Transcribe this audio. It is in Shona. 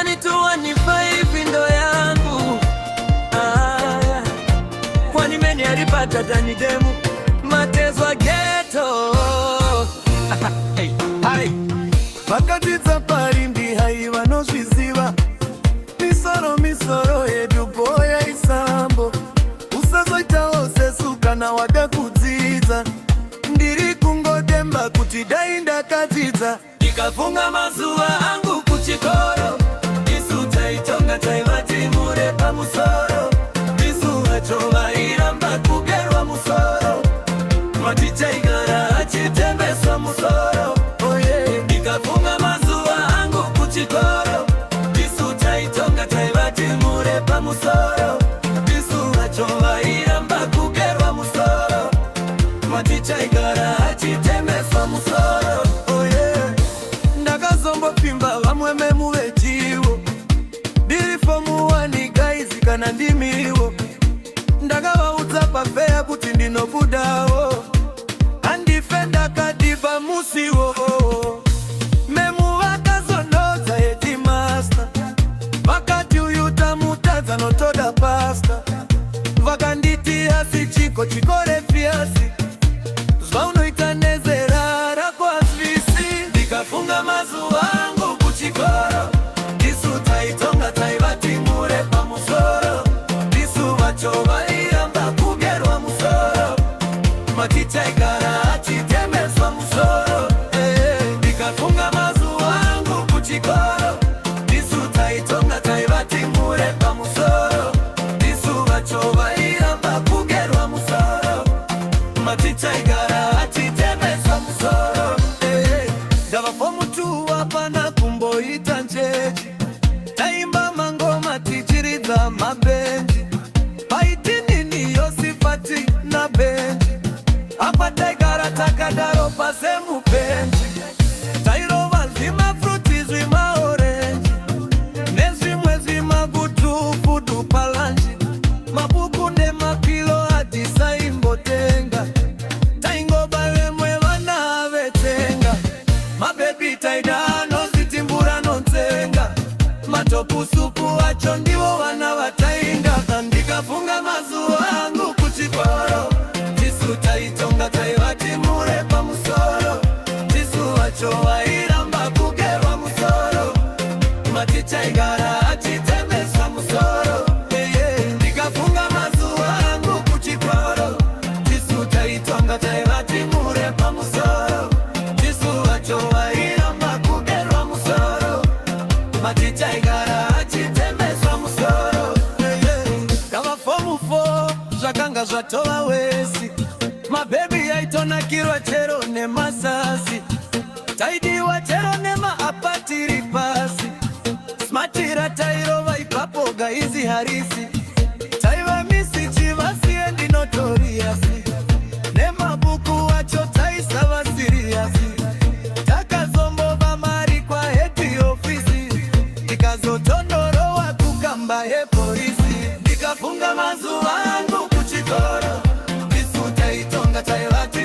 2215 ndo yangu. Kwani meni alipata tani demu matezwa ghetto. Hey, hai Pakati za parindi hai vanozviziva misoro yedu boya isambo usazoitawo sesu kana wada kudzidza ndiri kungodemba kuti dai ndakadzidza ndikafunga mazuva angu kuchikoro isu taitonga taivati mure pamusoro isu vachova iramba kugerwa musoro maticha igara achitembeswa musoro. Ndikafunga mazuva angu kuchikoro isu taitonga taivati mure pamusoro isu vachova iramba kugerwa musoro maticha igara achitembeswa musoro. Ndakazombopimba vamwe memuvechiwo ndiri fomu 1 gaizi kana ndimiwo ndakavaudza pafeya kuti ndinobudawo handife ndakadiba musiwo memu vakazonodza yetimasta vakati uyu tamutadza notoda pasta vakanditi asi chikore fiasi zvaunoita nezera rako hazvisi. Ndikafunga mazuva angu kuchikoro isu taitonga taivati mure pamusoro isu vachova iramba kugerwa musoro maticha igara achitembeswa musoro. Ndikafunga mazuva angu kuchikoro isu taitonga taivati mure pamusoro isu vachova iramba kugerwa musoro maticha igara achitembeswa musoro. Ndava fomu 2 hapana kumboita njeji taimba mangoma tichiridza mabenji paiti nini Yosifati na benji apa taigara takadaro pasemupenji tairova zvimafruti zvimaorenji nezvimwe zvimagutu fudu palanji mabhuku nemapilo hatisaimbotenga taingoba vemwe vana vetenga mabebi taida nozitimbura nonzenga matopu supu wacho ndivo vana vatainga. Ndikafunga mazuva angu kuchikoro tisu taitonga taivati mure pamusoro tisu vacho vairamba kugerwa musoro maticha igara achitembeswa musoro. Ndikafunga mazuva angu kuchikoro tisu taitonga taivati mure pamusoro tisu vacho vairamba kugerwa musoro maticha igara achitembeswa musoro. Kava fomu 4 zvakanga zvatova wesi mabebi yaitonakirwa chero nemasasi taidiwa chero nemaapatiri pasi smatira tairova ipapo gaizi harisi taiva misi chivasiendi notoriasi nemabhuku wacho taisava siriyasi takazombova mari kwa hedi ofisi tikazotondorowa kukamba yepolisi. Ndikafunga mazuva angu kuchikoro isu taitonga taivati